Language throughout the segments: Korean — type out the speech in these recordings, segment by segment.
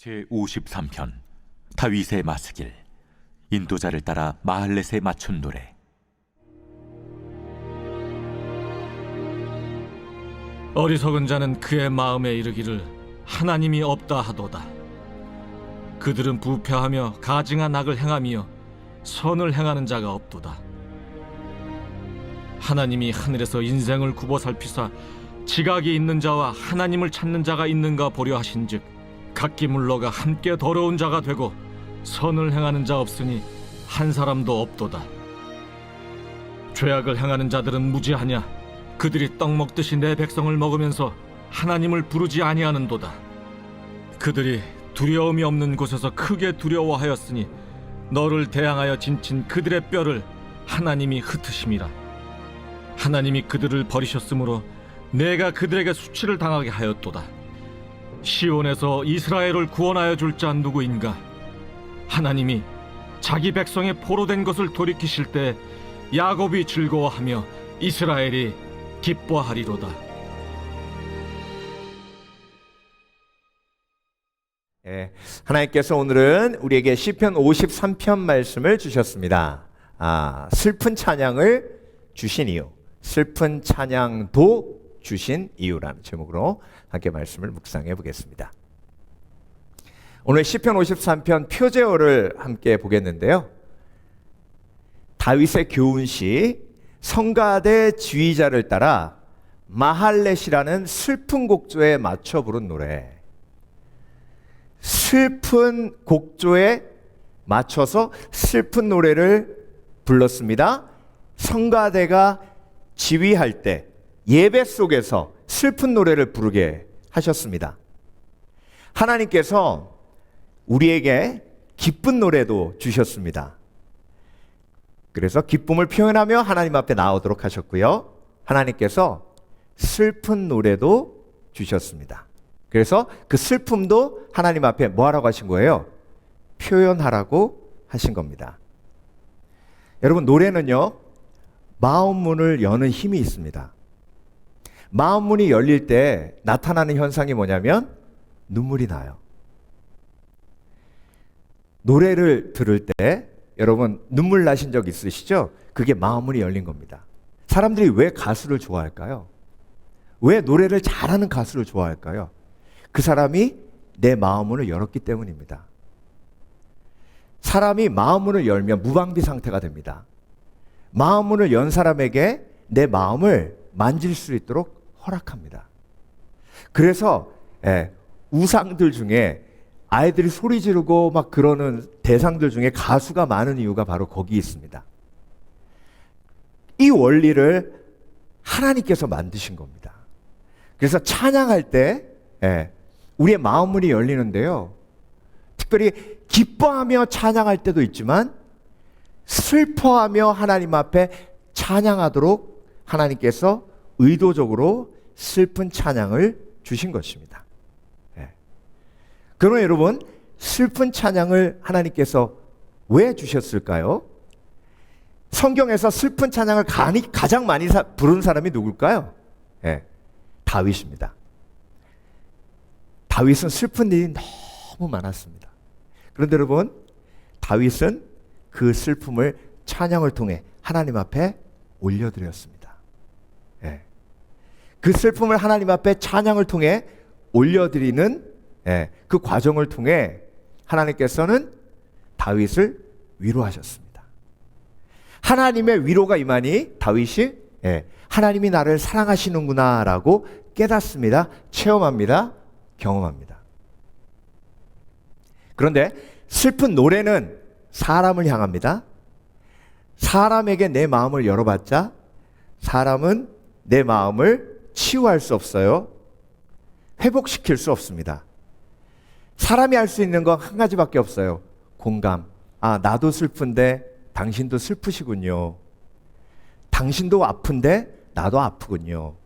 제53편 다윗의 마스길. 인도자를 따라 마할렛에 맞춘 노래. 어리석은 자는 그의 마음에 이르기를 하나님이 없다 하도다. 그들은 부패하며 가증한 악을 행하며 선을 행하는 자가 없도다. 하나님이 하늘에서 인생을 굽어 살피사 지각이 있는 자와 하나님을 찾는 자가 있는가 보려 하신즉 각기 물러가 함께 더러운 자가 되고 선을 행하는 자 없으니 한 사람도 없도다. 죄악을 행하는 자들은 무지하냐? 그들이 떡 먹듯이 내 백성을 먹으면서 하나님을 부르지 아니하는도다. 그들이 두려움이 없는 곳에서 크게 두려워하였으니 너를 대항하여 진친 그들의 뼈를 하나님이 흩으심이라. 하나님이 그들을 버리셨으므로 내가 그들에게 수치를 당하게 하였도다. 시온에서 이스라엘을 구원하여 줄 자 누구인가? 하나님이 자기 백성의 포로된 것을 돌이키실 때 야곱이 즐거워하며 이스라엘이 기뻐하리로다. 하나님께서 오늘은 우리에게 시편 53편 말씀을 주셨습니다. 슬픈 찬양을 주신 이유, 슬픈 찬양도 주신 이유라는 제목으로 함께 말씀을 묵상해 보겠습니다. 오늘 시편 53편 표제어를 함께 보겠는데요. 다윗의 교훈시 성가대 지휘자를 따라 마할렛이라는 슬픈 곡조에 맞춰 부른 노래. 슬픈 곡조에 맞춰서 슬픈 노래를 불렀습니다. 성가대가 지휘할 때 예배 속에서 슬픈 노래를 부르게 하셨습니다. 하나님께서 우리에게 기쁜 노래도 주셨습니다. 그래서 기쁨을 표현하며 하나님 앞에 나오도록 하셨고요. 하나님께서 슬픈 노래도 주셨습니다. 그래서 그 슬픔도 하나님 앞에 뭐 하라고 하신 거예요? 표현하라고 하신 겁니다. 여러분, 노래는요, 마음 문을 여는 힘이 있습니다. 마음 문이 열릴 때 나타나는 현상이 뭐냐면 눈물이 나요. 노래를 들을 때 여러분 눈물 나신 적 있으시죠? 그게 마음 문이 열린 겁니다. 사람들이 왜 가수를 좋아할까요? 왜 노래를 잘하는 가수를 좋아할까요? 그 사람이 내 마음 문을 열었기 때문입니다. 사람이 마음 문을 열면 무방비 상태가 됩니다. 마음 문을 연 사람에게 내 마음을 만질 수 있도록 허락합니다. 그래서 우상들 중에 아이들이 소리 지르고 막 그러는 대상들 중에 가수가 많은 이유가 바로 거기 있습니다. 이 원리를 하나님께서 만드신 겁니다. 그래서 찬양할 때 우리의 마음 문이 열리는데요. 특별히 기뻐하며 찬양할 때도 있지만 슬퍼하며 하나님 앞에 찬양하도록 하나님께서 의도적으로 슬픈 찬양을 주신 것입니다. 그러나 여러분, 슬픈 찬양을 하나님께서 왜 주셨을까요? 성경에서 슬픈 찬양을 가장 많이 부른 사람이 누굴까요? 다윗입니다. 다윗은 슬픈 일이 너무 많았습니다. 그런데 여러분, 다윗은 그 슬픔을 찬양을 통해 하나님 앞에 올려드렸습니다. 그 슬픔을 하나님 앞에 찬양을 통해 올려드리는 그 과정을 통해 하나님께서는 다윗을 위로하셨습니다. 하나님의 위로가 임하니 다윗이 하나님이 나를 사랑하시는구나 라고 깨닫습니다. 체험합니다. 경험합니다. 그런데 슬픈 노래는 사람을 향합니다. 사람에게 내 마음을 열어봤자 사람은 내 마음을 치유할 수 없어요. 회복시킬 수 없습니다. 사람이 할 수 있는 건 한 가지밖에 없어요. 공감. 나도 슬픈데 당신도 슬프시군요. 당신도 아픈데 나도 아프군요.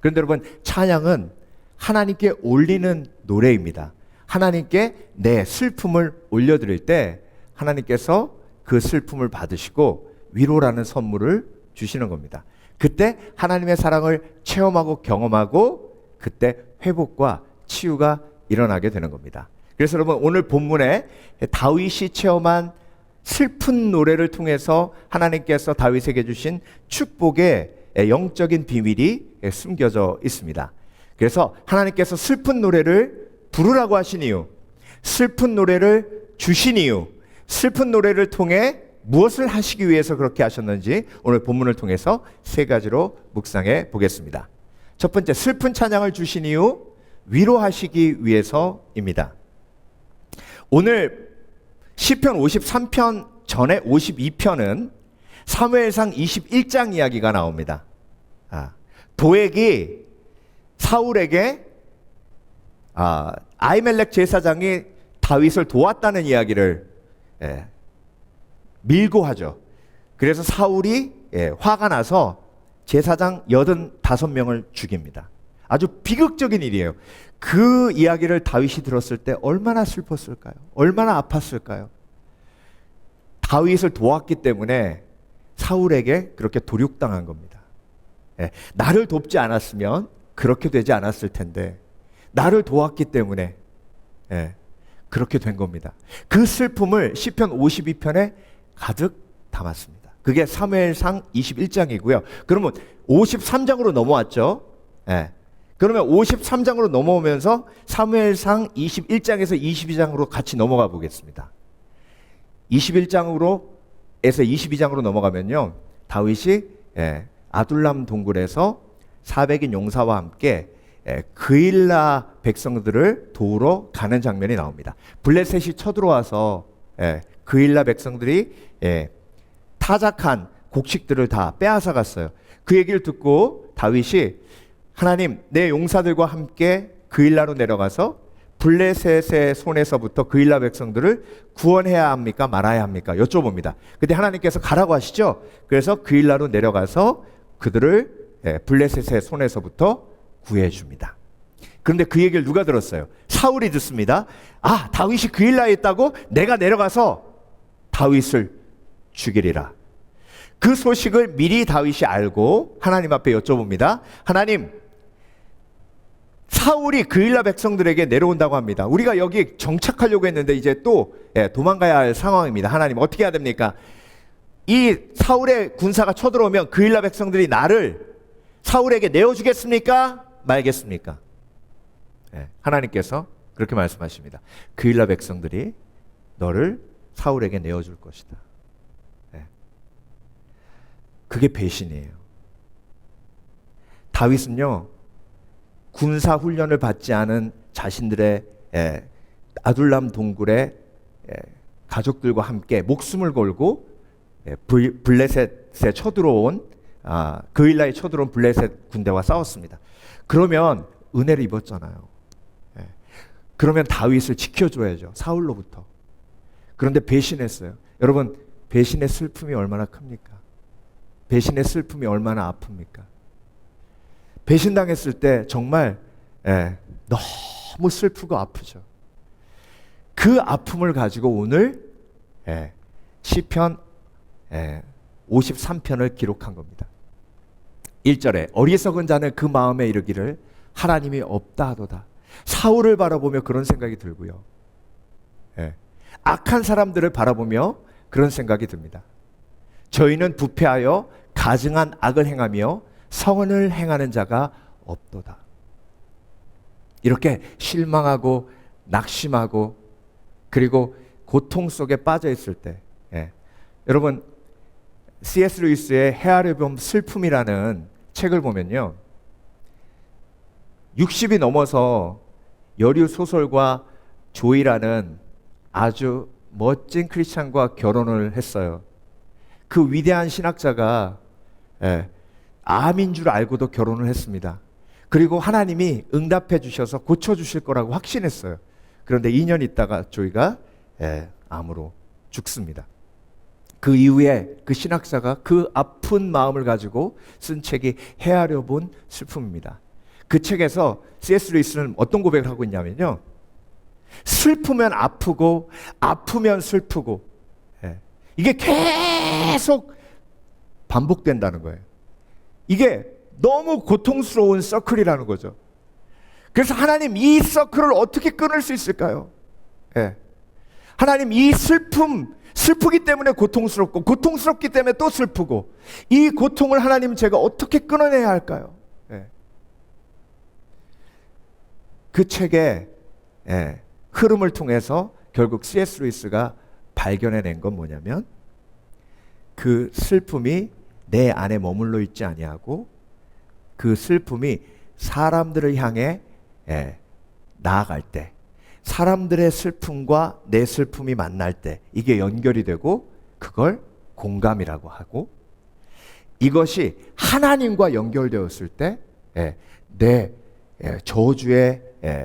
그런데 여러분, 찬양은 하나님께 올리는 노래입니다. 하나님께 내 슬픔을 올려드릴 때 하나님께서 그 슬픔을 받으시고 위로라는 선물을 주시는 겁니다. 그때 하나님의 사랑을 체험하고 경험하고 그때 회복과 치유가 일어나게 되는 겁니다. 그래서 여러분 오늘 본문에 다윗이 체험한 슬픈 노래를 통해서 하나님께서 다윗에게 주신 축복의 영적인 비밀이 숨겨져 있습니다. 그래서 하나님께서 슬픈 노래를 부르라고 하신 이유, 슬픈 노래를 주신 이유, 슬픈 노래를 통해 무엇을 하시기 위해서 그렇게 하셨는지 오늘 본문을 통해서 세 가지로 묵상해 보겠습니다. 첫 번째, 슬픈 찬양을 주신 이유, 위로하시기 위해서입니다. 오늘 시편 53편 전에 52편은 사무엘상 21장 이야기가 나옵니다. 도액이 사울에게 아히멜렉 제사장이 다윗을 도왔다는 이야기를 밀고 하죠. 그래서 사울이 화가 나서 제사장 85명을 죽입니다. 아주 비극적인 일이에요. 그 이야기를 다윗이 들었을 때 얼마나 슬펐을까요? 얼마나 아팠을까요? 다윗을 도왔기 때문에 사울에게 그렇게 도륙당한 겁니다. 나를 돕지 않았으면 그렇게 되지 않았을 텐데 나를 도왔기 때문에 그렇게 된 겁니다. 그 슬픔을 시편 52편에 가득 담았습니다. 그게 사무엘상 21장이고요. 그러면 53장으로 넘어왔죠. 그러면 53장으로 넘어오면서 사무엘상 21장에서 22장으로 같이 넘어가 보겠습니다. 21장으로에서 22장으로 넘어가면요, 다윗이 아둘람 동굴에서 400인 용사와 함께 그일라 백성들을 도우러 가는 장면이 나옵니다. 블레셋이 쳐들어와서 그일라 백성들이 타작한 곡식들을 다 빼앗아 갔어요. 그 얘기를 듣고 다윗이 하나님, 내 용사들과 함께 그일라로 내려가서 블레셋의 손에서부터 그일라 백성들을 구원해야 합니까? 말아야 합니까? 여쭤봅니다. 근데 하나님께서 가라고 하시죠. 그래서 그일라로 내려가서 그들을 블레셋의 손에서부터 구해줍니다. 그런데 그 얘기를 누가 들었어요? 사울이 듣습니다. 다윗이 그일라에 있다고? 내가 내려가서 다윗을 죽이리라. 그 소식을 미리 다윗이 알고 하나님 앞에 여쭤봅니다. 하나님, 사울이 그일라 백성들에게 내려온다고 합니다. 우리가 여기 정착하려고 했는데 이제 또 도망가야 할 상황입니다. 하나님, 어떻게 해야 됩니까? 이 사울의 군사가 쳐들어오면 그일라 백성들이 나를 사울에게 내어주겠습니까? 말겠습니까? 하나님께서 그렇게 말씀하십니다. 그일라 백성들이 너를 사울에게 내어줄 것이다. 그게 배신이에요. 다윗은요, 군사 훈련을 받지 않은 자신들의 아둘람 동굴의 가족들과 함께 목숨을 걸고 블레셋에 쳐들어온 그일라에 쳐들어온 블레셋 군대와 싸웠습니다. 그러면 은혜를 입었잖아요. 그러면 다윗을 지켜줘야죠. 사울로부터. 그런데 배신했어요. 여러분, 배신의 슬픔이 얼마나 큽니까? 배신의 슬픔이 얼마나 아픕니까? 배신당했을 때 정말 너무 슬프고 아프죠. 그 아픔을 가지고 오늘 시편 53편을 기록한 겁니다. 1절에 어리석은 자는 그 마음에 이르기를 하나님이 없다 하도다. 사울을 바라보며 그런 생각이 들고요. 악한 사람들을 바라보며 그런 생각이 듭니다. 저희는 부패하여 가증한 악을 행하며 성언을 행하는 자가 없도다. 이렇게 실망하고 낙심하고 그리고 고통 속에 빠져 있을 때, 여러분 C.S. 루이스의 헤아려 본 슬픔이라는 책을 보면요, 60이 넘어서 여류 소설가 조이라는 아주 멋진 크리스찬과 결혼을 했어요. 그 위대한 신학자가 암인 줄 알고도 결혼을 했습니다. 그리고 하나님이 응답해 주셔서 고쳐주실 거라고 확신했어요. 그런데 2년 있다가 조이가 암으로 죽습니다. 그 이후에 그 신학자가 그 아픈 마음을 가지고 쓴 책이 헤아려 본 슬픔입니다. 그 책에서 C.S. 루이스는 어떤 고백을 하고 있냐면요, 슬프면 아프고 아프면 슬프고 이게 계속 반복된다는 거예요. 이게 너무 고통스러운 서클이라는 거죠. 그래서 하나님, 이 서클을 어떻게 끊을 수 있을까요? 예. 하나님 이 슬프기 때문에 고통스럽고 고통스럽기 때문에 또 슬프고 이 고통을 하나님 제가 어떻게 끊어내야 할까요? 예. 그 책의 흐름을 통해서 결국 C.S. 루이스가 발견해낸 건 뭐냐면 그 슬픔이 내 안에 머물러 있지 아니하고 그 슬픔이 사람들을 향해 나아갈 때 사람들의 슬픔과 내 슬픔이 만날 때 이게 연결이 되고 그걸 공감이라고 하고 이것이 하나님과 연결되었을 때 내 저주의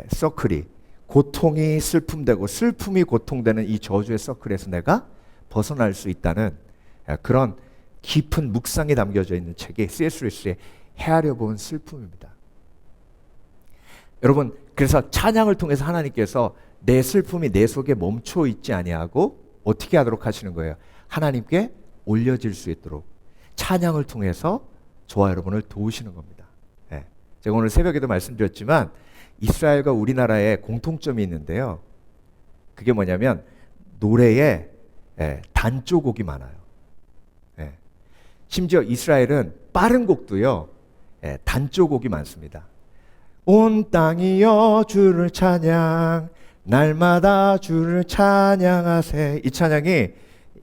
서클이 고통이 슬픔되고 슬픔이 고통되는 이 저주의 서클에서 내가 벗어날 수 있다는 그런 깊은 묵상이 담겨져 있는 책이 C.S. 루이스의 헤아려 본 슬픔입니다. 여러분 그래서 찬양을 통해서 하나님께서 내 슬픔이 내 속에 멈춰 있지 아니하고 어떻게 하도록 하시는 거예요? 하나님께 올려질 수 있도록 찬양을 통해서 저와 여러분을 도우시는 겁니다. 제가 오늘 새벽에도 말씀드렸지만 이스라엘과 우리나라에 공통점이 있는데요. 그게 뭐냐면 노래에 단조곡이 많아요. 심지어 이스라엘은 빠른 곡도요. 단조곡이 많습니다. 온 땅이여 주를 찬양 날마다 주를 찬양하세. 이 찬양이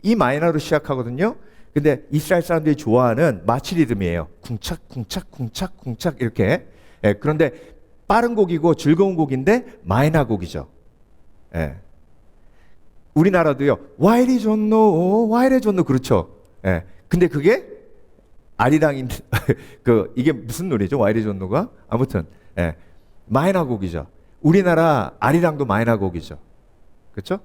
이 마이너로 시작하거든요. 근데 이스라엘 사람들이 좋아하는 마치 리듬이에요. 쿵착 쿵착 쿵착 쿵착 이렇게. 그런데 빠른 곡이고 즐거운 곡인데 마이너 곡이죠. 우리나라도요. 와이리 존노 와이리 존노 그렇죠. 근데 그게 아리랑인 이게 무슨 노래죠? 와이리 존노가 아무튼 마이너 곡이죠. 우리나라 아리랑도 마이너 곡이죠. 그렇죠?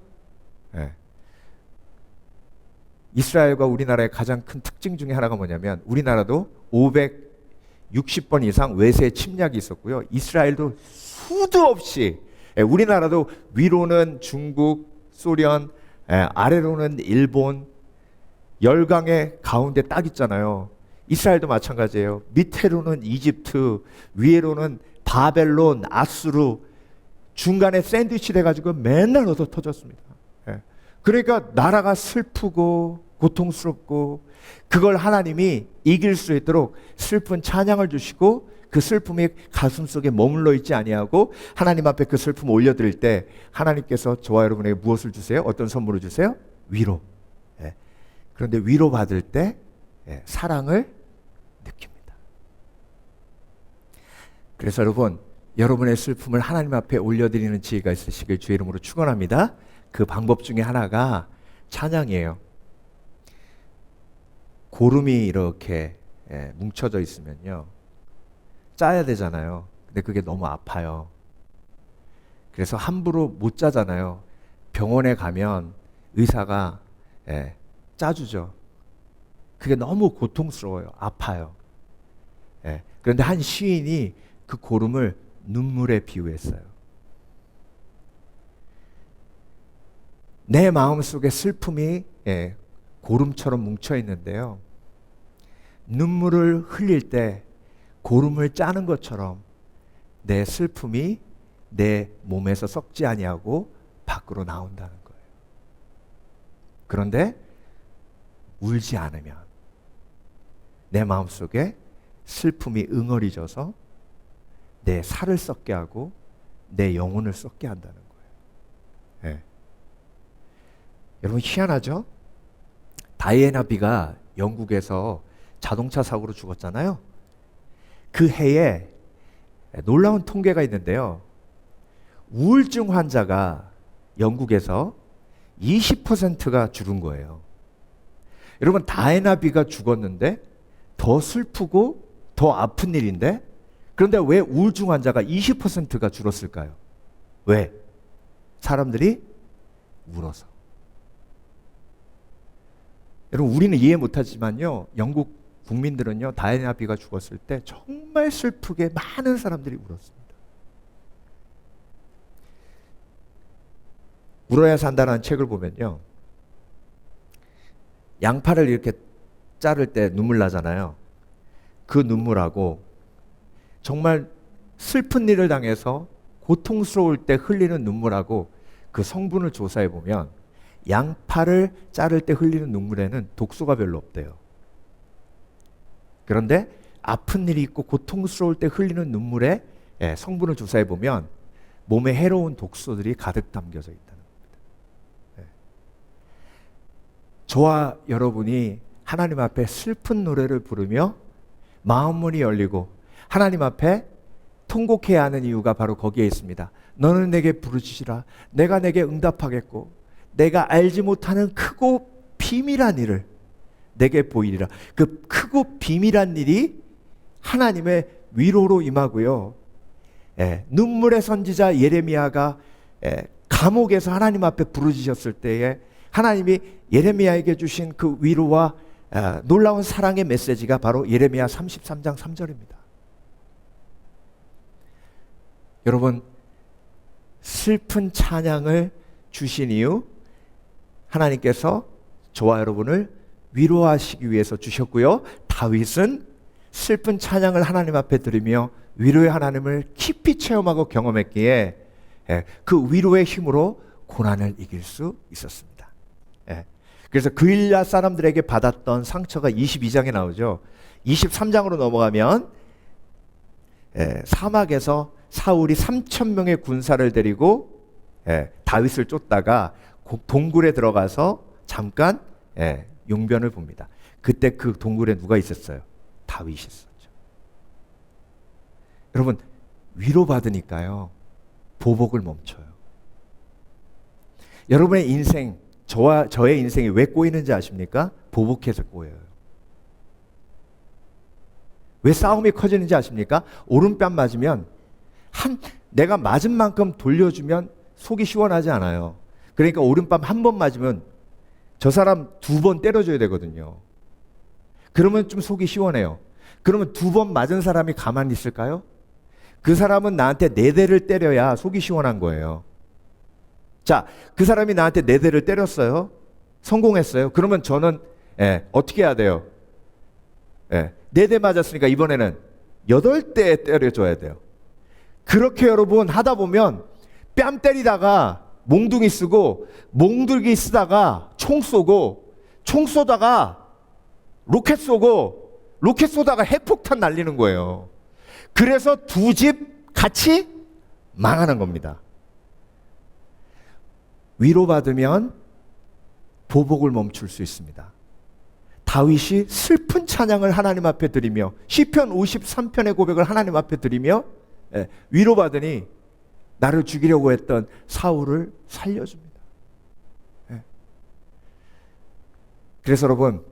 이스라엘과 우리나라의 가장 큰 특징 중에 하나가 뭐냐면 우리나라도 560번 이상 외세 침략이 있었고요. 이스라엘도 수도 없이 우리나라도 위로는 중국, 소련, 아래로는 일본, 열강의 가운데 딱 있잖아요. 이스라엘도 마찬가지예요. 밑에로는 이집트, 위에로는 바벨론, 아수르, 중간에 샌드위치 돼가지고 맨날 얻어 터졌습니다. 그러니까 나라가 슬프고 고통스럽고 그걸 하나님이 이길 수 있도록 슬픈 찬양을 주시고 그 슬픔이 가슴속에 머물러 있지 아니하고 하나님 앞에 그 슬픔을 올려드릴 때 하나님께서 저와 여러분에게 무엇을 주세요? 어떤 선물을 주세요? 위로. 그런데 위로받을 때 사랑을 느낍니다. 그래서 여러분의 슬픔을 하나님 앞에 올려드리는 지혜가 있으시길 주의 이름으로 축원합니다. 그 방법 중에 하나가 찬양이에요. 고름이 이렇게 뭉쳐져 있으면요. 짜야 되잖아요. 근데 그게 너무 아파요. 그래서 함부로 못 짜잖아요. 병원에 가면 의사가 짜주죠. 그게 너무 고통스러워요. 아파요. 그런데 한 시인이 그 고름을 눈물에 비유했어요. 내 마음속에 슬픔이 고름처럼 뭉쳐 있는데요. 눈물을 흘릴 때 고름을 짜는 것처럼 내 슬픔이 내 몸에서 썩지 아니하고 밖으로 나온다는 거예요. 그런데 울지 않으면 내 마음속에 슬픔이 응어리져서 내 살을 썩게 하고 내 영혼을 썩게 한다는 거예요. 여러분 희한하죠? 다이애나 비가 영국에서 자동차 사고로 죽었잖아요. 그 해에 놀라운 통계가 있는데요. 우울증 환자가 영국에서 20%가 줄은 거예요. 여러분 다이애나 비가 죽었는데 더 슬프고 더 아픈 일인데 그런데 왜 우울증 환자가 20%가 줄었을까요? 왜? 사람들이 울어서. 여러분 우리는 이해 못하지만요. 영국 국민들은요. 다이애나 비가 죽었을 때 정말 슬프게 많은 사람들이 울었습니다. 울어야 산다는 책을 보면요. 양파를 이렇게 자를 때 눈물 나잖아요. 그 눈물하고 정말 슬픈 일을 당해서 고통스러울 때 흘리는 눈물하고 그 성분을 조사해 보면 양파를 자를 때 흘리는 눈물에는 독소가 별로 없대요. 그런데 아픈 일이 있고 고통스러울 때 흘리는 눈물의 성분을 조사해 보면 몸에 해로운 독소들이 가득 담겨져 있다는 겁니다. 저와 여러분이 하나님 앞에 슬픈 노래를 부르며 마음문이 열리고 하나님 앞에 통곡해야 하는 이유가 바로 거기에 있습니다. 너는 내게 부르짖으라. 내가 내게 응답하겠고 내가 알지 못하는 크고 비밀한 일을 내게 보이리라. 그 크고 비밀한 일이 하나님의 위로로 임하고요. 눈물의 선지자 예레미야가 감옥에서 하나님 앞에 부르짖었을 때에 하나님이 예레미야에게 주신 그 위로와 놀라운 사랑의 메시지가 바로 예레미야 33장 3절입니다. 여러분, 슬픈 찬양을 주신 이유, 하나님께서 저와 여러분을 위로하시기 위해서 주셨고요. 다윗은 슬픈 찬양을 하나님 앞에 드리며 위로의 하나님을 깊이 체험하고 경험했기에 그 위로의 힘으로 고난을 이길 수 있었습니다. 그래서 그일랴 사람들에게 받았던 상처가 22장에 나오죠. 23장으로 넘어가면 사막에서 사울이 3,000명의 군사를 데리고 다윗을 쫓다가 동굴에 들어가서 잠깐 용변을 봅니다. 그때 그 동굴에 누가 있었어요? 다윗이 있었죠. 여러분, 위로받으니까요 보복을 멈춰요. 여러분의 인생, 저의 인생이 왜 꼬이는지 아십니까? 보복해서 꼬여요. 왜 싸움이 커지는지 아십니까? 오른뺨 맞으면 내가 맞은 만큼 돌려주면 속이 시원하지 않아요. 그러니까 오른뺨 한 번 맞으면 저 사람 2번 때려줘야 되거든요. 그러면 좀 속이 시원해요. 그러면 2번 맞은 사람이 가만히 있을까요? 그 사람은 나한테 4대를 때려야 속이 시원한 거예요. 자, 그 사람이 나한테 4대를 때렸어요. 성공했어요. 그러면 저는 어떻게 해야 돼요? 4대 맞았으니까 이번에는 8대 때려줘야 돼요. 그렇게 여러분 하다 보면 뺨 때리다가 몽둥이 쓰고 몽둥이 쓰다가 총 쏘고 총 쏘다가 로켓 쏘고 로켓 쏘다가 핵폭탄 날리는 거예요. 그래서 2집 같이 망하는 겁니다. 위로받으면 보복을 멈출 수 있습니다. 다윗이 슬픈 찬양을 하나님 앞에 드리며 시편 53편의 고백을 하나님 앞에 드리며 위로받으니 나를 죽이려고 했던 사울을 살려줍니다. 그래서 여러분,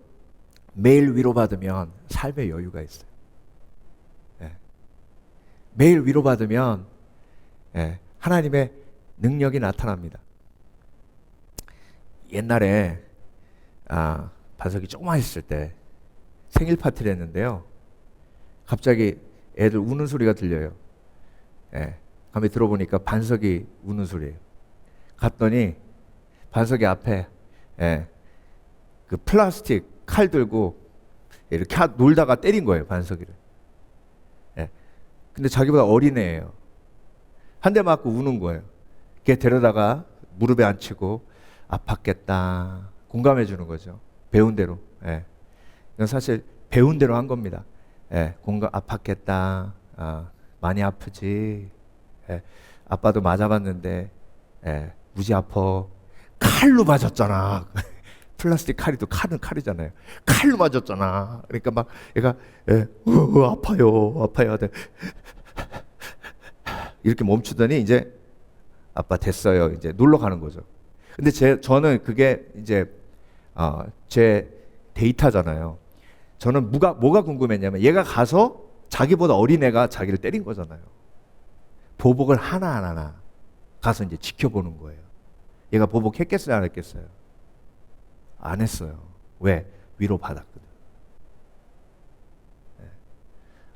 매일 위로받으면 삶의 여유가 있어요. 매일 위로받으면 하나님의 능력이 나타납니다. 옛날에 반석이 조그만 했을 때 생일 파티를 했는데요. 갑자기 애들 우는 소리가 들려요. 밤에 들어보니까 반석이 우는 소리예요. 갔더니 반석이 앞에 그 플라스틱 칼 들고 이렇게 놀다가 때린 거예요, 반석이를. 근데 자기보다 어린 애예요. 한 대 맞고 우는 거예요. 걔 데려다가 무릎에 앉히고 아팠겠다 공감해 주는 거죠. 배운 대로. 이건 사실 배운 대로 한 겁니다. 공감 아팠겠다. 많이 아프지. 아빠도 맞아봤는데 무지 아파. 칼로 맞았잖아. 플라스틱 칼이 또 칼은 칼이잖아요. 칼로 맞았잖아. 그러니까 막 얘가 아파요. 이렇게 멈추더니 이제 아빠 됐어요. 이제 놀러 가는 거죠. 근데 저는 그게 이제 제 데이터잖아요. 저는 뭐가 궁금했냐면 얘가 가서 자기보다 어린 애가 자기를 때린 거잖아요. 보복을 하나하나 가서 이제 지켜보는 거예요. 얘가 보복했겠어요, 안 했겠어요? 안 했어요. 왜? 위로받았거든.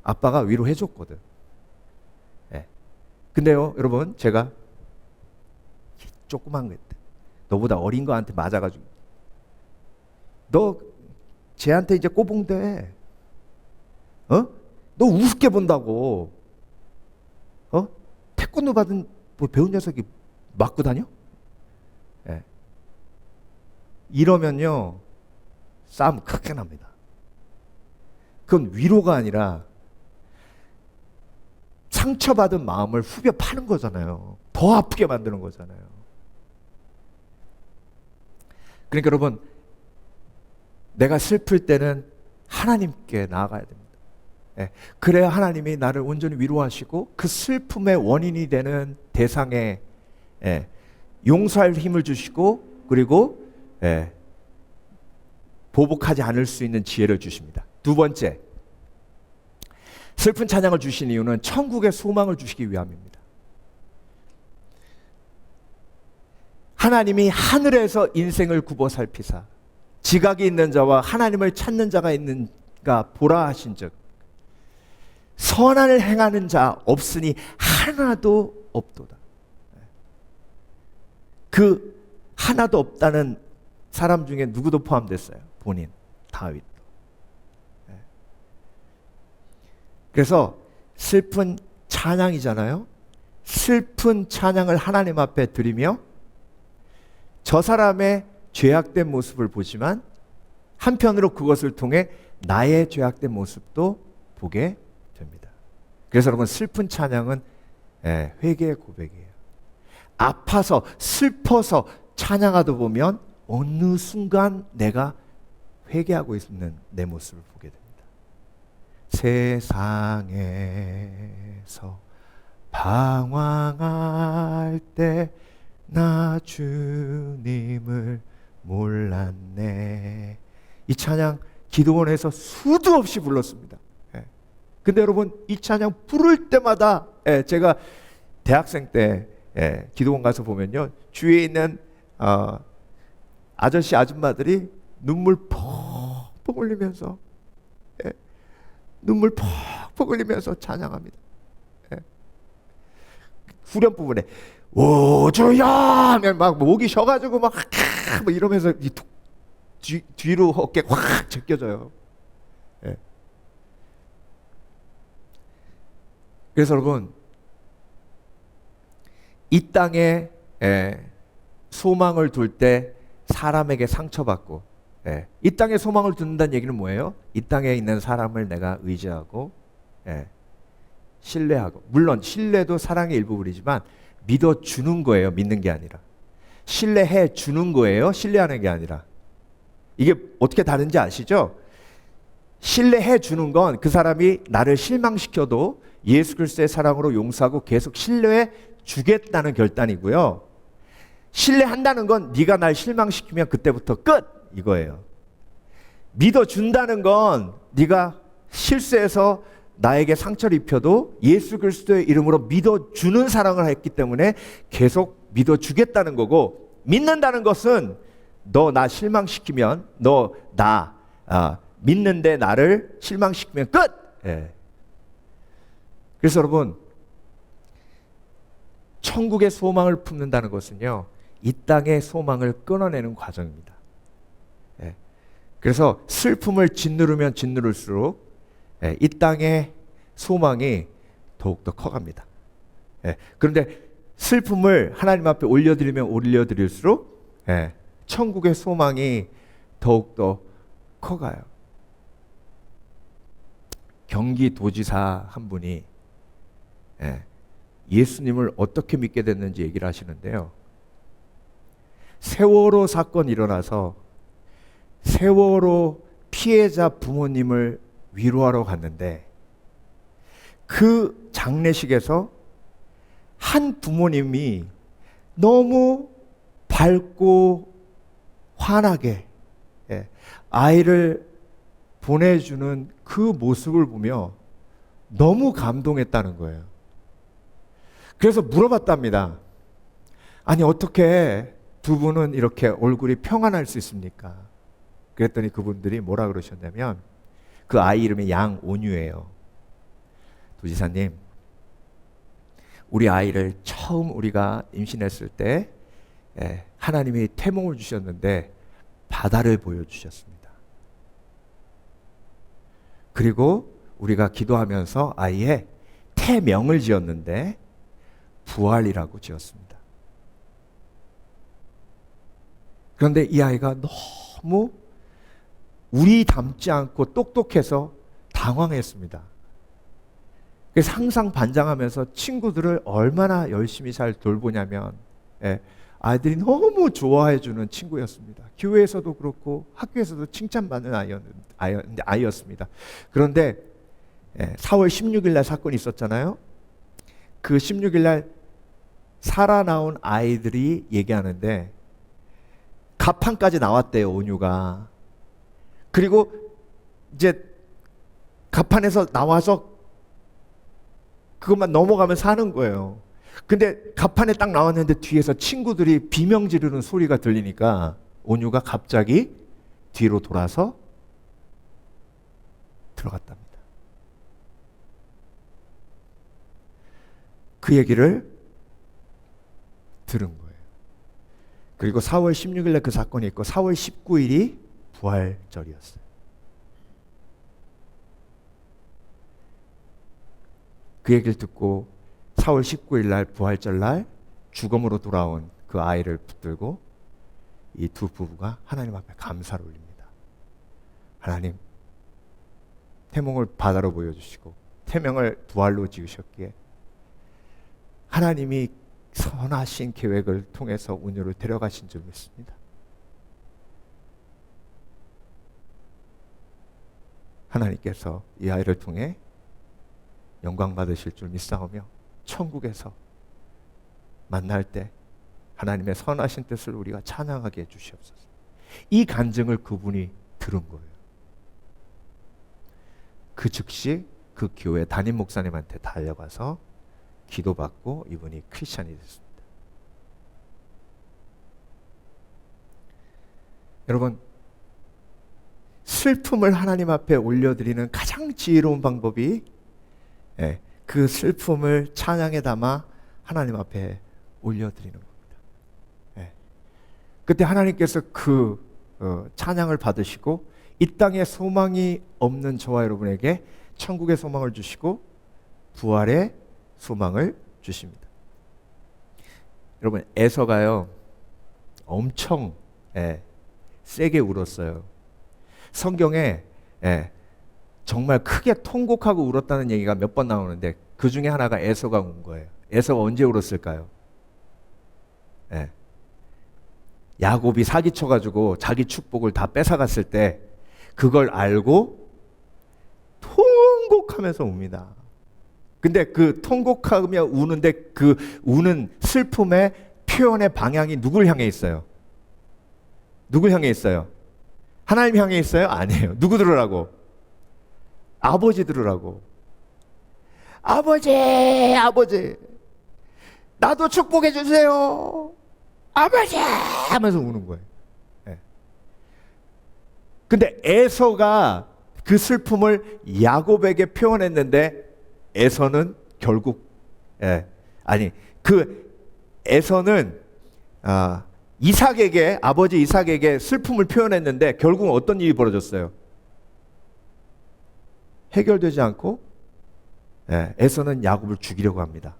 아빠가 위로해줬거든. 근데요, 여러분, 제가 조그만 거 했대. 너보다 어린 거한테 맞아가지고 너 쟤한테 이제 꼬봉대. 너 우습게 본다고. 태권도 받은 배운 녀석이 맞고 다녀? 이러면요, 싸움 크게 납니다. 그건 위로가 아니라 상처받은 마음을 후벼 파는 거잖아요. 더 아프게 만드는 거잖아요. 그러니까 여러분, 내가 슬플 때는 하나님께 나아가야 됩니다. 예, 그래야 하나님이 나를 온전히 위로하시고 그 슬픔의 원인이 되는 대상에 용서할 힘을 주시고, 그리고 보복하지 않을 수 있는 지혜를 주십니다. 두 번째, 슬픈 찬양을 주신 이유는 천국의 소망을 주시기 위함입니다. 하나님이 하늘에서 인생을 굽어 살피사 지각이 있는 자와 하나님을 찾는 자가 있는가 보라 하신즉 선한을 행하는 자 없으니 하나도 없도다. 그 하나도 없다는 사람 중에 누구도 포함됐어요. 본인 다윗. 그래서 슬픈 찬양이잖아요. 슬픈 찬양을 하나님 앞에 드리며 저 사람의 죄악된 모습을 보지만 한편으로 그것을 통해 나의 죄악된 모습도 보게 됩니다. 그래서 여러분, 슬픈 찬양은 회개의 고백이에요. 아파서 슬퍼서 찬양하다 보면 어느 순간 내가 회개하고 있는 내 모습을 보게 됩니다. 세상에서 방황할 때 나 주님을 몰랐네. 이 찬양 기도원에서 수도 없이 불렀습니다. 근데 여러분, 이 찬양 부를 때마다 제가 대학생 때 기도원 가서 보면요, 주위에 있는 아저씨 아줌마들이 눈물 퍽퍽 흘리면서 눈물 퍽퍽 흘리면서 찬양합니다. 후렴 부분에 오주야 하면 막 목이 쉬어가지고 막 이러면서 뒤로 어깨 확 제껴져요. 그래서 여러분, 이 땅에 소망을 둘 때 사람에게 상처받고, 이 땅에 소망을 둔다는 얘기는 뭐예요? 이 땅에 있는 사람을 내가 의지하고 신뢰하고, 물론 신뢰도 사랑의 일부분이지만 믿어주는 거예요. 믿는 게 아니라. 신뢰해 주는 거예요. 신뢰하는 게 아니라. 이게 어떻게 다른지 아시죠? 신뢰해 주는 건 그 사람이 나를 실망시켜도 예수 그리스도의 사랑으로 용서하고 계속 신뢰해 주겠다는 결단이고요. 신뢰한다는 건 네가 날 실망시키면 그때부터 끝! 이거예요. 믿어준다는 건 네가 실수해서 나에게 상처를 입혀도 예수 그리스도의 이름으로 믿어주는 사랑을 했기 때문에 계속 믿어주겠다는 거고, 믿는다는 것은 너 나 실망시키면, 너 나 믿는데 나를 실망시키면 끝! 그래서 여러분, 천국의 소망을 품는다는 것은요, 이 땅의 소망을 끊어내는 과정입니다. 그래서 슬픔을 짓누르면 짓누를수록 이 땅의 소망이 더욱더 커갑니다. 그런데 슬픔을 하나님 앞에 올려드리면 올려드릴수록 천국의 소망이 더욱더 커가요. 경기도지사 한 분이 예수님을 어떻게 믿게 됐는지 얘기를 하시는데요. 세월호 사건이 일어나서 세월호 피해자 부모님을 위로하러 갔는데 그 장례식에서 한 부모님이 너무 밝고 환하게 아이를 보내주는 그 모습을 보며 너무 감동했다는 거예요. 그래서 물어봤답니다. 아니, 어떻게 두 분은 이렇게 얼굴이 평안할 수 있습니까? 그랬더니 그분들이 뭐라 그러셨냐면, 그 아이 이름이 양온유예요. 도지사님, 우리 아이를 처음 우리가 임신했을 때 하나님이 태몽을 주셨는데 바다를 보여주셨습니다. 그리고 우리가 기도하면서 아이의 태명을 지었는데 부활이라고 지었습니다. 그런데 이 아이가 너무 우리 닮지 않고 똑똑해서 당황했습니다. 그래서 항상 반장하면서 친구들을 얼마나 열심히 잘 돌보냐면, 아이들이 너무 좋아해주는 친구였습니다. 교회에서도 그렇고 학교에서도 칭찬받는 아이였습니다. 그런데 4월 16일 날 사건이 있었잖아요. 그 16일 날 살아나온 아이들이 얘기하는데 가판까지 나왔대요, 온유가. 그리고 이제 가판에서 나와서 그것만 넘어가면서 하는 거예요. 근데 가판에 딱 나왔는데 뒤에서 친구들이 비명 지르는 소리가 들리니까 온유가 갑자기 뒤로 돌아서 들어갔답니다. 그 얘기를 들은 거예요. 그리고 4월 16일에 그 사건이 있고 4월 19일이 부활절이었어요. 그 얘기를 듣고 4월 19일 날 부활절 날 죽음으로 돌아온 그 아이를 붙들고 이 두 부부가 하나님 앞에 감사를 올립니다. 하나님, 태몽을 바다로 보여주시고 태명을 부활로 지으셨기에 하나님이 선하신 계획을 통해서 온유를 데려가신 줄 믿습니다. 하나님께서 이 아이를 통해 영광 받으실 줄 믿사오며 천국에서 만날 때 하나님의 선하신 뜻을 우리가 찬양하게 해주시옵소서. 이 간증을 그분이 들은 거예요. 그 즉시 그 교회 담임 목사님한테 달려가서 기도받고 이분이 크리스찬이 됐습니다. 여러분, 슬픔을 하나님 앞에 올려드리는 가장 지혜로운 방법이 그 슬픔을 찬양에 담아 하나님 앞에 올려드리는 겁니다. 그때 하나님께서 그 찬양을 받으시고 이 땅에 소망이 없는 저와 여러분에게 천국의 소망을 주시고 부활의 소망을 주십니다. 여러분, 에서가요 엄청 세게 울었어요. 성경에 정말 크게 통곡하고 울었다는 얘기가 몇 번 나오는데 그 중에 하나가 에서가 운 거예요. 에서가 언제 울었을까요? 야곱이 사기쳐가지고 자기 축복을 다 뺏어갔을 때 그걸 알고 통곡하면서 웁니다. 근데 그 통곡하며 우는데 그 우는 슬픔의 표현의 방향이 누굴 향해 있어요? 누굴 향해 있어요? 하나님 향해 있어요? 아니에요. 누구 들으라고? 아버지 들으라고. 아버지, 아버지, 나도 축복해 주세요. 아버지! 하면서 우는 거예요. 근데 에서가 그 슬픔을 야곱에게 표현했는데 에서는 결국 그 에서는 이삭에게, 아버지 이삭에게 슬픔을 표현했는데 결국 어떤 일이 벌어졌어요? 해결되지 않고 에서는 야곱을 죽이려고 합니다.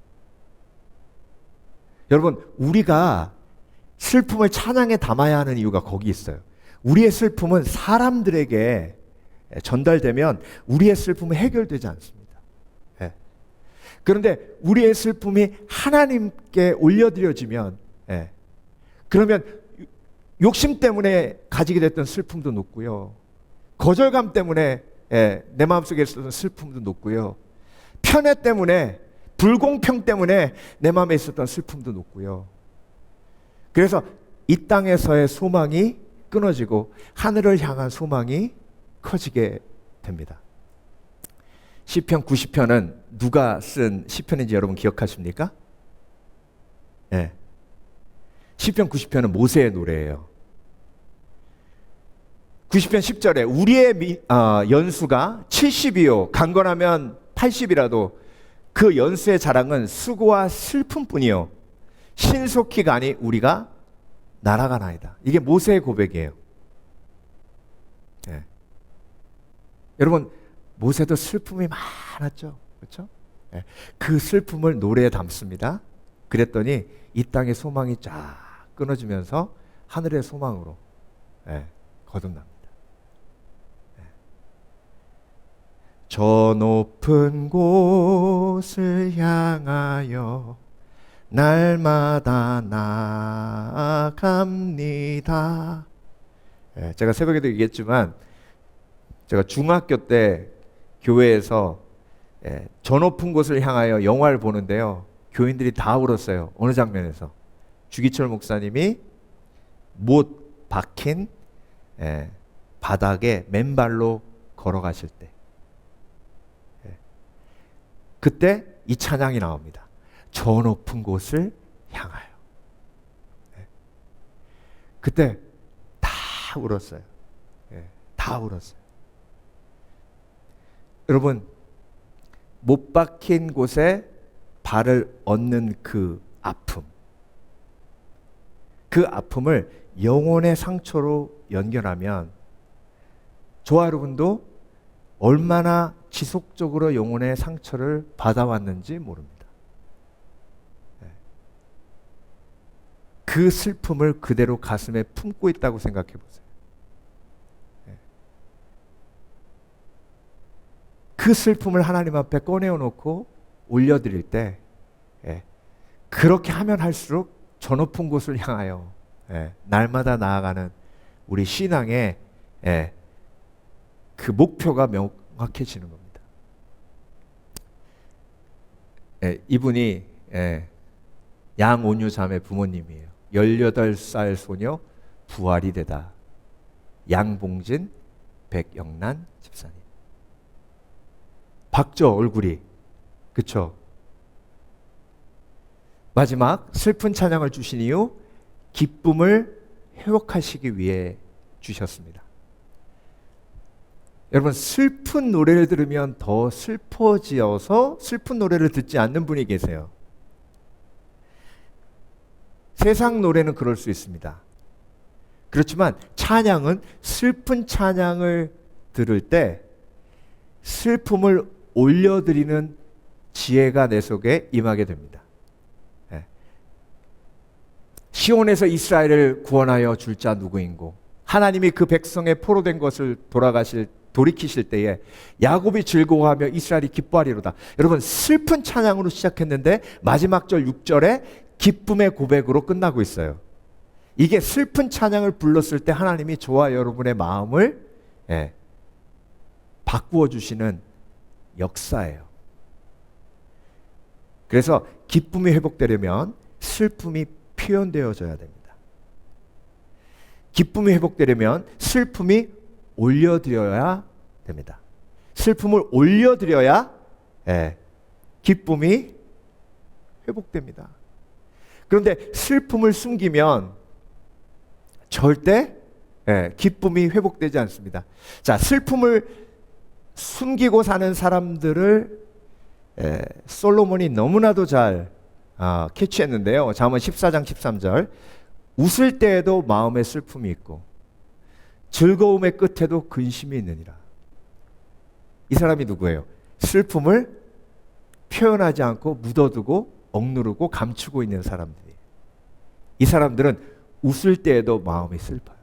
여러분, 우리가 슬픔을 찬양에 담아야 하는 이유가 거기 있어요. 우리의 슬픔은 사람들에게 전달되면 우리의 슬픔은 해결되지 않습니다. 그런데 우리의 슬픔이 하나님께 올려드려지면 그러면 욕심 때문에 가지게 됐던 슬픔도 높고요, 거절감 때문에 내 마음속에 있었던 슬픔도 높고요, 편애 때문에, 불공평 때문에 내 마음에 있었던 슬픔도 높고요. 그래서 이 땅에서의 소망이 끊어지고 하늘을 향한 소망이 커지게 됩니다. 시편 90편은 누가 쓴 시편인지 여러분 기억하십니까? 시편 90편은 모세의 노래예요. 90편 10절에 우리의 연수가 70이요 강건하면 80이라도 그 연수의 자랑은 수고와 슬픔뿐이요 신속히 가니 우리가 날아가나이다. 이게 모세의 고백이에요. 여러분, 모세도 슬픔이 많았죠, 그렇죠? 그 슬픔을 노래에 담습니다. 그랬더니 이 땅의 소망이 쫙 끊어지면서 하늘의 소망으로 거듭납니다. 저 높은 곳을 향하여 날마다 나아갑니다. 제가 새벽에도 얘기했지만 제가 중학교 때 교회에서 저 높은 곳을 향하여 영화를 보는데요. 교인들이 다 울었어요. 어느 장면에서? 주기철 목사님이 못 박힌 바닥에 맨발로 걸어가실 때, 그때 이 찬양이 나옵니다. 저 높은 곳을 향하여. 그때 다 울었어요. 다 울었어요. 여러분, 못 박힌 곳에 발을 얹는 그 아픔, 그 아픔을 영혼의 상처로 연결하면 저와 여러분도 얼마나 지속적으로 영혼의 상처를 받아왔는지 모릅니다. 그 슬픔을 그대로 가슴에 품고 있다고 생각해 보세요. 그 슬픔을 하나님 앞에 꺼내어 놓고 올려드릴 때, 그렇게 하면 할수록 저 높은 곳을 향하여 날마다 나아가는 우리 신앙의 그 목표가 명확해지는 겁니다. 이분이 양온유 자매 부모님이에요. 18살 소녀 부활이 되다. 양봉진, 백영란 집사님. 밝죠, 얼굴이. 그쵸? 마지막 슬픈 찬양을 주신 이후 기쁨을 회복하시기 위해 주셨습니다. 여러분, 슬픈 노래를 들으면 더 슬퍼지어서 슬픈 노래를 듣지 않는 분이 계세요. 세상 노래는 그럴 수 있습니다. 그렇지만 찬양은 슬픈 찬양을 들을 때 슬픔을 올려드리는 지혜가 내 속에 임하게 됩니다. 시온에서 이스라엘을 구원하여 줄 자 누구인고, 하나님이 그 백성의 포로된 것을 돌이키실 때에 야곱이 즐거워하며 이스라엘이 기뻐하리로다. 여러분, 슬픈 찬양으로 시작했는데 마지막 절 6절에 기쁨의 고백으로 끝나고 있어요. 이게 슬픈 찬양을 불렀을 때 하나님이 저와 여러분의 마음을 바꾸어 주시는 역사예요. 그래서 기쁨이 회복되려면 슬픔이 표현되어져야 됩니다. 기쁨이 회복되려면 슬픔이 올려드려야 됩니다. 슬픔을 올려드려야 기쁨이 회복됩니다. 그런데 슬픔을 숨기면 절대 기쁨이 회복되지 않습니다. 자, 슬픔을 숨기고 사는 사람들을 솔로몬이 너무나도 잘 캐치했는데요. 잠언 14장 13절, 웃을 때에도 마음에 슬픔이 있고 즐거움의 끝에도 근심이 있느니라. 이 사람이 누구예요? 슬픔을 표현하지 않고 묻어두고 억누르고 감추고 있는 사람들이에요. 이 사람들은 웃을 때에도 마음이 슬퍼요.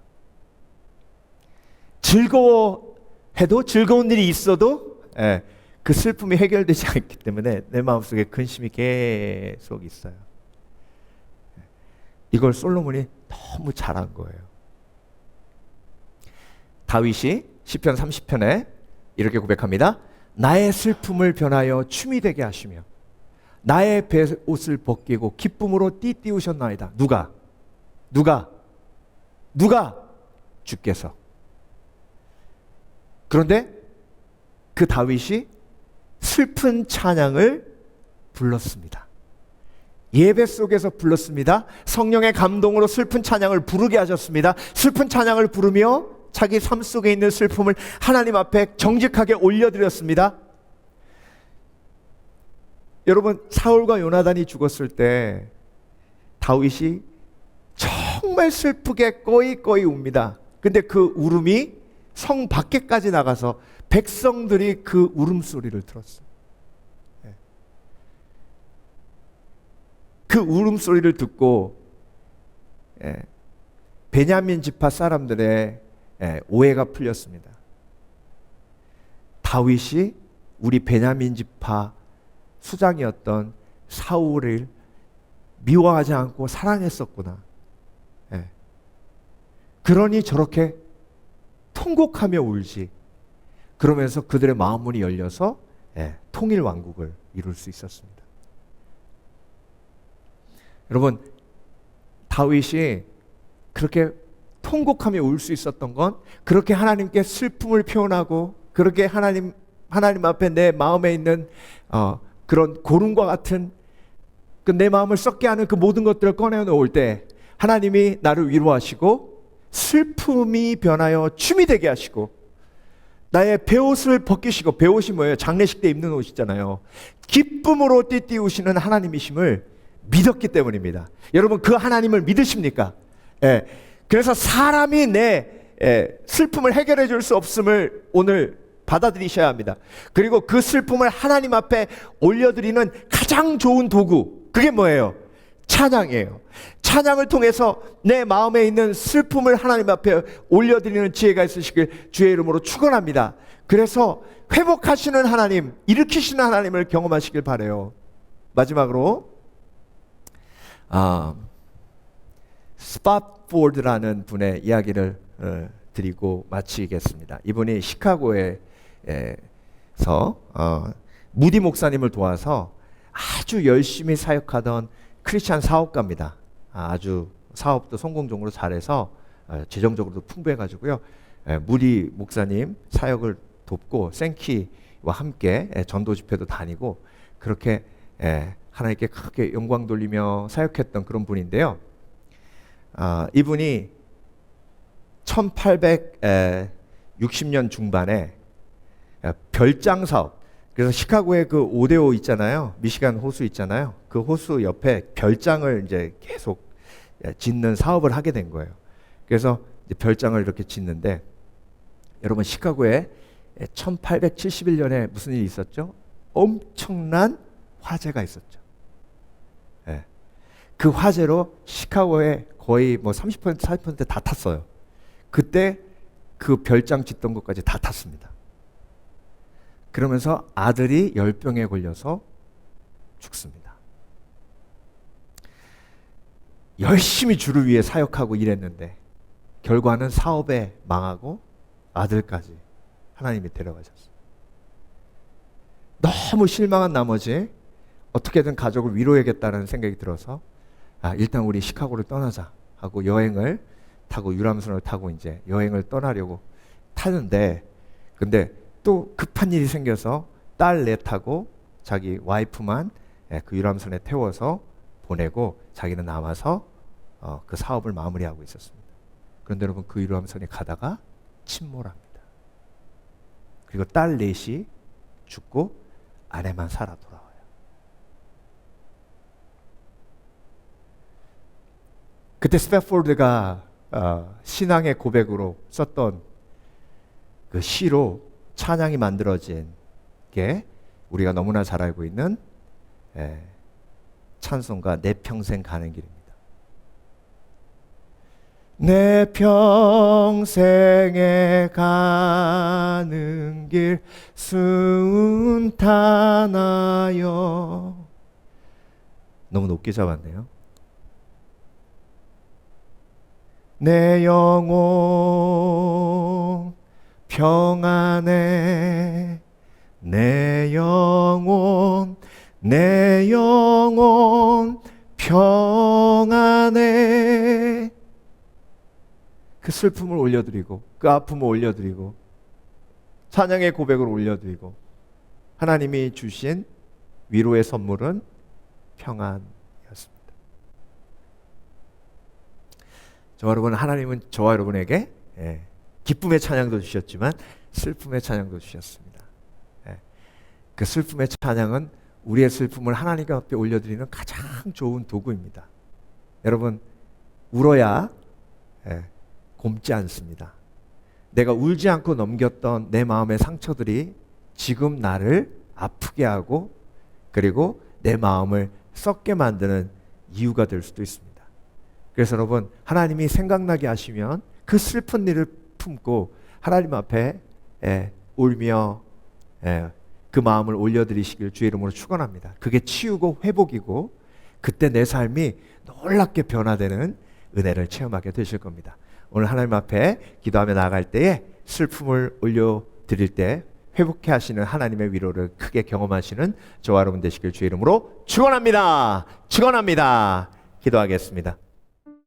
즐거워해도, 즐거운 일이 있어도 그 슬픔이 해결되지 않기 때문에 내 마음속에 근심이 계속 있어요. 이걸 솔로몬이 너무 잘한 거예요. 다윗이 시편 30편에 이렇게 고백합니다. 나의 슬픔을 변하여 춤이 되게 하시며 나의 베옷을 벗기고 기쁨으로 띠띠우셨나이다. 누가? 주께서. 그런데 그 다윗이 슬픈 찬양을 불렀습니다. 예배 속에서 불렀습니다. 성령의 감동으로 슬픈 찬양을 부르게 하셨습니다. 슬픈 찬양을 부르며 자기 삶 속에 있는 슬픔을 하나님 앞에 정직하게 올려드렸습니다. 여러분, 사울과 요나단이 죽었을 때 다윗이 정말 슬프게 꺼이꺼이 웁니다. 근데 그 울음이 성 밖에까지 나가서 백성들이 그 울음소리를 들었어요. 그 울음소리를 듣고 베냐민 지파 사람들의 오해가 풀렸습니다. 다윗이 우리 베냐민 지파 수장이었던 사울을 미워하지 않고 사랑했었구나. 그러니 저렇게 통곡하며 울지. 그러면서 그들의 마음문이 열려서 통일 왕국을 이룰 수 있었습니다. 여러분, 다윗이 그렇게 통곡하며 울 수 있었던 건 그렇게 하나님께 슬픔을 표현하고 그렇게 하나님 앞에 내 마음에 있는 그런 고름과 같은 그 내 마음을 썩게 하는 그 모든 것들을 꺼내놓을 때 하나님이 나를 위로하시고 슬픔이 변하여 춤이 되게 하시고 나의 베옷을 벗기시고, 베옷이 뭐예요? 장례식 때 입는 옷이잖아요. 기쁨으로 띠띠우시는 하나님이심을 믿었기 때문입니다. 여러분, 그 하나님을 믿으십니까? 그래서 사람이 내 슬픔을 해결해 줄 수 없음을 오늘 받아들이셔야 합니다. 그리고 그 슬픔을 하나님 앞에 올려드리는 가장 좋은 도구, 그게 뭐예요? 찬양이에요. 찬양을 통해서 내 마음에 있는 슬픔을 하나님 앞에 올려드리는 지혜가 있으시길 주의 이름으로 축원합니다. 그래서 회복하시는 하나님, 일으키시는 하나님을 경험하시길 바라요. 마지막으로 스팟포드라는 분의 이야기를 드리고 마치겠습니다. 이분이 시카고에서 무디 목사님을 도와서 아주 열심히 사역하던 크리스찬 사업가입니다. 아주 사업도 성공적으로 잘해서 재정적으로도 풍부해가지고요. 무디 목사님 사역을 돕고 생키와 함께 전도 집회도 다니고 그렇게 하나님께 크게 영광 돌리며 사역했던 그런 분인데요. 이분이 1860년 중반에 별장 사업, 그래서 시카고에 그 오데오 있잖아요. 미시간 호수 있잖아요. 그 호수 옆에 별장을 이제 계속 짓는 사업을 하게 된 거예요. 그래서 이제 별장을 이렇게 짓는데, 여러분, 시카고에 1871년에 무슨 일이 있었죠? 엄청난 화재가 있었죠. 그 화재로 시카고에 거의 뭐 30% 40% 다 탔어요. 그때 그 별장 짓던 것까지 다 탔습니다. 그러면서 아들이 열병에 걸려서 죽습니다. 열심히 주를 위해 사역하고 일했는데 결과는 사업에 망하고 아들까지 하나님이 데려가셨어요. 너무 실망한 나머지 어떻게든 가족을 위로해야겠다는 생각이 들어서 일단 우리 시카고를 떠나자 하고 여행을 타고, 유람선을 타고 이제 여행을 떠나려고 타는데, 근데 또 급한 일이 생겨서 딸 넷하고 자기 와이프만 그 유람선에 태워서 보내고 자기는 남아서 그 사업을 마무리하고 있었습니다. 그런데 여러분, 그 유람선이 가다가 침몰합니다. 그리고 딸 넷이 죽고 아내만 살아 돌아와요. 그때 스패포드가 신앙의 고백으로 썼던 그 시로 찬양이 만들어진 게 우리가 너무나 잘 알고 있는 찬송가 내 평생 가는 길입니다. 내 평생에 가는 길 순탄하여. 너무 높게 잡았네요. 내 영혼 평안해, 내 영혼 평안해. 그 슬픔을 올려드리고 그 아픔을 올려드리고 찬양의 고백을 올려드리고 하나님이 주신 위로의 선물은 평안이었습니다. 저와 여러분, 하나님은 저와 여러분에게 기쁨의 찬양도 주셨지만 슬픔의 찬양도 주셨습니다. 그 슬픔의 찬양은 우리의 슬픔을 하나님 앞에 올려드리는 가장 좋은 도구입니다. 여러분, 울어야 곪지 않습니다. 내가 울지 않고 넘겼던 내 마음의 상처들이 지금 나를 아프게 하고 그리고 내 마음을 썩게 만드는 이유가 될 수도 있습니다. 그래서 여러분, 하나님이 생각나게 하시면 그 슬픈 일을 품고 하나님 앞에 울며 그 마음을 올려드리시길 주의 이름으로 축원합니다. 그게 치유고 회복이고 그때 내 삶이 놀랍게 변화되는 은혜를 체험하게 되실 겁니다. 오늘 하나님 앞에 기도하며 나아갈 때에 슬픔을 올려드릴 때 회복해 하시는 하나님의 위로를 크게 경험하시는 저와 여러분 되시길 주의 이름으로 축원합니다. 축원합니다. 기도하겠습니다.